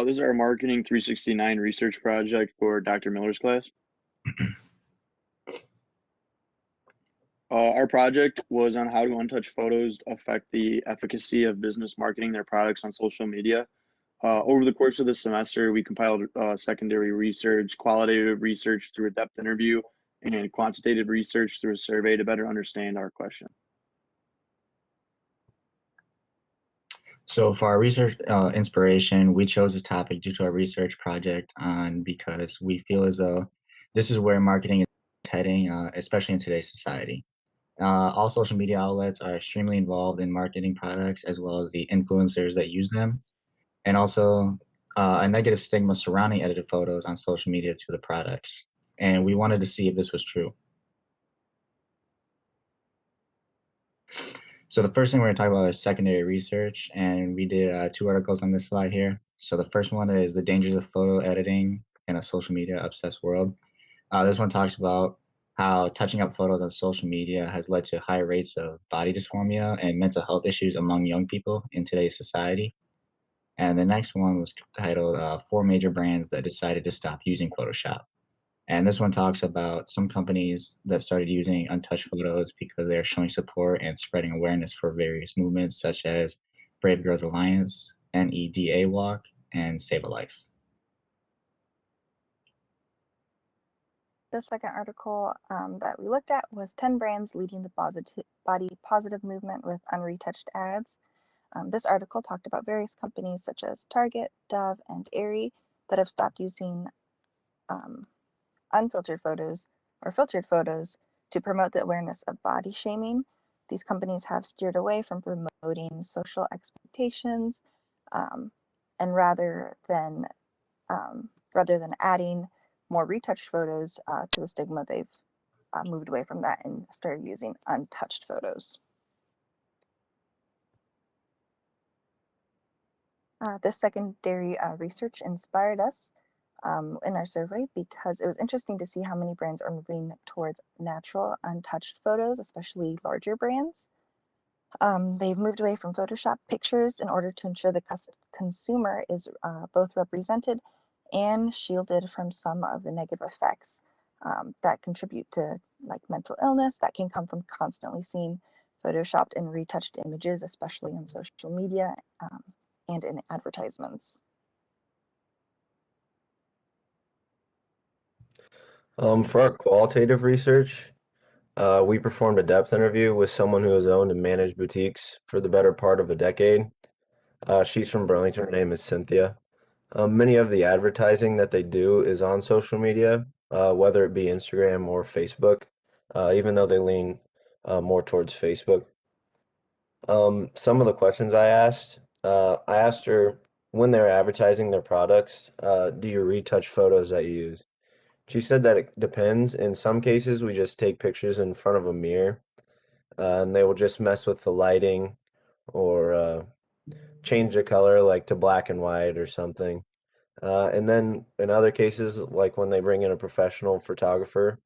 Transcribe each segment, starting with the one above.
This is our Marketing 369 research project for Dr. Miller's class. Our project was on how do untouched photos affect the efficacy of business marketing their products on social media. Over the course of the semester, we compiled secondary research, qualitative research through a depth interview, and quantitative research through a survey to better understand our question. So for our research inspiration, we chose this topic due to our research project on because we feel as though this is where marketing is heading, especially in today's society. All social media outlets are extremely involved in marketing products as well as the influencers that use them, and also a negative stigma surrounding edited photos on social media to the products. And we wanted to see if this was true. So the first thing we're going to talk about is secondary research, and we did two articles on this slide here. So the first one is the dangers of photo editing in a social media obsessed world. This one talks about how touching up photos on social media has led to high rates of body dysmorphia and mental health issues among young people in today's society. And the next one was titled Four Major Brands That Decided to Stop Using Photoshop. And this one talks about some companies that started using untouched photos because they're showing support and spreading awareness for various movements such as Brave Girls Alliance, NEDA Walk, and Save a Life. The second article that we looked at was 10 brands leading the body positive movement with unretouched ads. This article talked about various companies such as Target, Dove, and Aerie that have stopped using unfiltered photos or filtered photos to promote the awareness of body shaming. These companies have steered away from promoting social expectations, and rather than adding more retouched photos to the stigma, they've moved away from that and started using untouched photos. This secondary research inspired us in our survey because it was interesting to see how many brands are moving towards natural, untouched photos, especially larger brands. They've moved away from Photoshop pictures in order to ensure the consumer is both represented and shielded from some of the negative effects that contribute to like mental illness that can come from constantly seeing Photoshopped and retouched images, especially on social media and in advertisements. For our qualitative research, we performed a depth interview with someone who has owned and managed boutiques for the better part of a decade. She's from Burlington. Her name is Cynthia. Many of the advertising that they do is on social media, whether it be Instagram or Facebook, even though they lean more towards Facebook. Some of the questions I asked her when they're advertising their products, do you retouch photos that you use? She said that it depends. In some cases, we just take pictures in front of a mirror, and they will just mess with the lighting or change the color like to black and white or something. And then in other cases, like when they bring in a professional photographer,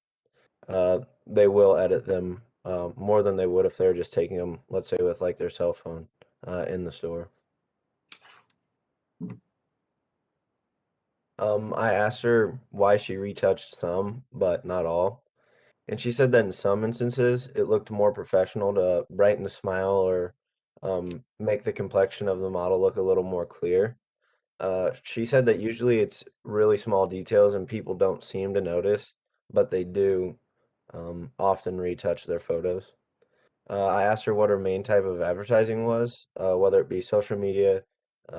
they will edit them more than they would if they were just taking them, let's say, with like their cell phone in the store. I asked her why she retouched some, but not all. And she said that in some instances, it looked more professional to brighten the smile or make the complexion of the model look a little more clear. She said that usually it's really small details and people don't seem to notice, but they do often retouch their photos. I asked her what her main type of advertising was, whether it be social media,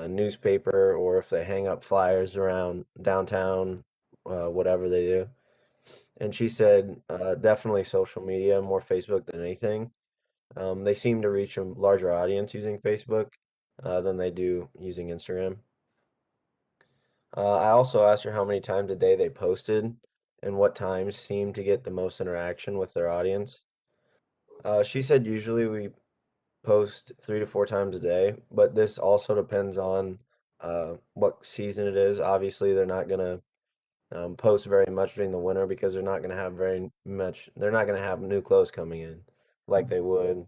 newspaper, or if they hang up flyers around downtown, whatever they do. And she said definitely social media, more Facebook than anything. They seem to reach a larger audience using Facebook than they do using Instagram. I also asked her how many times a day they posted and what times seemed to get the most interaction with their audience. She said usually we post 3 to 4 times a day, but this also depends on what season it is. Obviously, they're not gonna post very much during the winter because they're not gonna have very much. They're not gonna have new clothes coming in like they would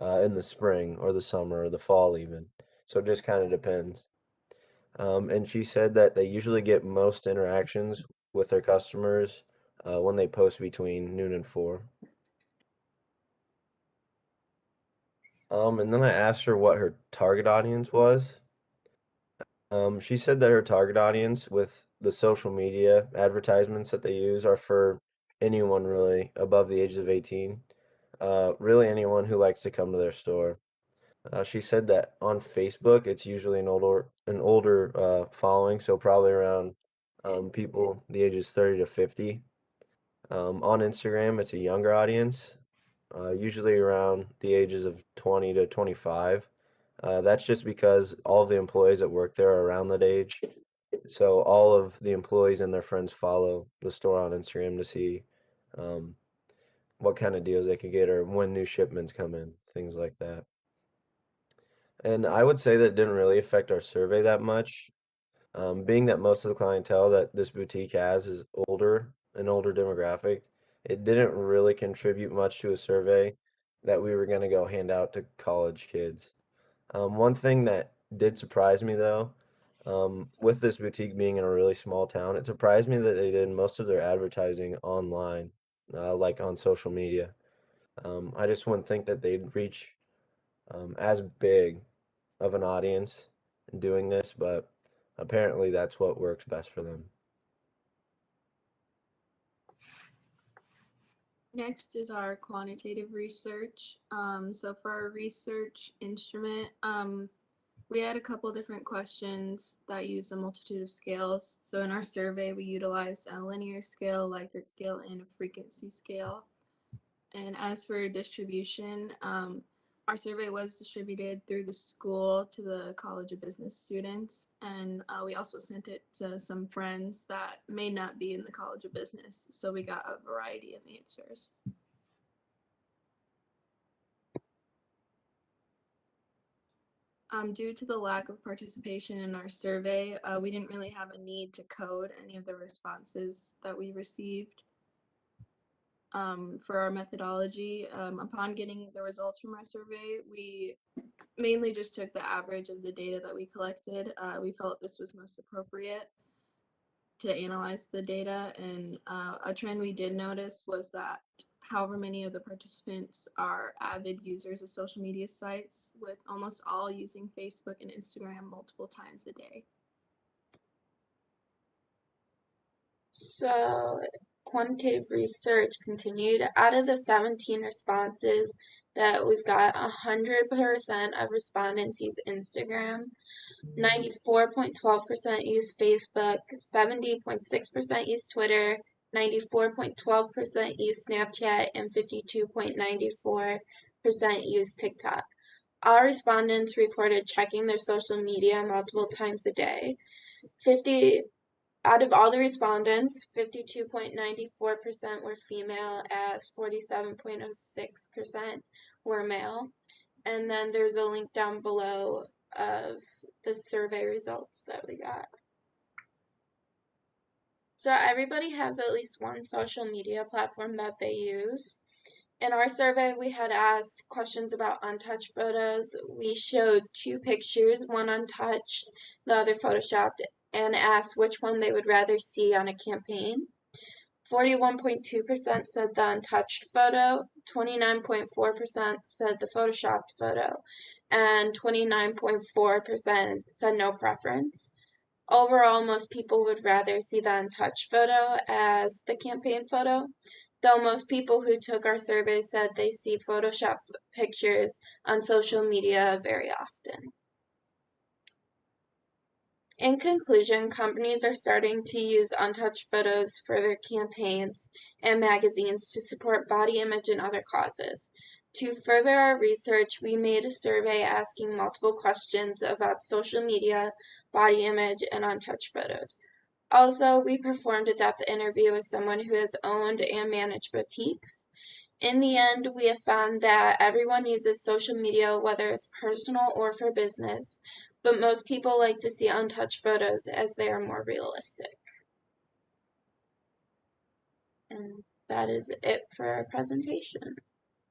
in the spring or the summer or the fall even. So it just kind of depends. And she said that they usually get most interactions with their customers when they post between noon and 4. And then I asked her what her target audience was. She said that her target audience with the social media advertisements that they use are for anyone really above the age of 18. Really anyone who likes to come to their store. She said that on Facebook, it's usually an older following, so probably around people the ages 30 to 50. On Instagram, it's a younger audience, usually around the ages of 20 to 25. That's just because all of the employees that work there are around that age. So all of the employees and their friends follow the store on Instagram to see um, what kind of deals they could get or when new shipments come in, things like that. And I would say that it didn't really affect our survey that much, being that most of the clientele that this boutique has is an older demographic. It didn't really contribute much to a survey that we were going to go hand out to college kids. One thing that did surprise me though, with this boutique being in a really small town, it surprised me that they did most of their advertising online, like on social media. I just wouldn't think that they'd reach as big of an audience in doing this, but apparently that's what works best for them. Next is our quantitative research. So for our research instrument, we had a couple different questions that use a multitude of scales. So in our survey, we utilized a linear scale, Likert scale, and a frequency scale. And as for distribution, our survey was distributed through the school to the College of Business students, and we also sent it to some friends that may not be in the College of Business, so we got a variety of answers. Due to the lack of participation in our survey, we didn't really have a need to code any of the responses that we received. For our methodology, upon getting the results from our survey, we mainly just took the average of the data that we collected. We felt this was most appropriate to analyze the data, and a trend we did notice was that however many of the participants are avid users of social media sites, with almost all using Facebook and Instagram multiple times a day. So quantitative research continued. Out of the 17 responses that we've got, 100% of respondents use Instagram, 94.12% use Facebook, 70.6% use Twitter, 94.12% use Snapchat, and 52.94% use TikTok. All respondents reported checking their social media multiple times a day. Out of all the respondents, 52.94% were female, as 47.06% were male. And then there's a link down below of the survey results that we got. So everybody has at least one social media platform that they use. In our survey, we had asked questions about untouched photos. We showed 2 pictures, one untouched, the other photoshopped, and asked which one they would rather see on a campaign. 41.2% said the untouched photo, 29.4% said the photoshopped photo, and 29.4% said no preference. Overall, most people would rather see the untouched photo as the campaign photo, though most people who took our survey said they see Photoshop pictures on social media very often. In conclusion, companies are starting to use untouched photos for their campaigns and magazines to support body image and other causes. To further our research, we made a survey asking multiple questions about social media, body image, and untouched photos. Also, we performed a depth interview with someone who has owned and managed boutiques. In the end, we have found that everyone uses social media, whether it's personal or for business, but most people like to see untouched photos as they are more realistic. And that is it for our presentation.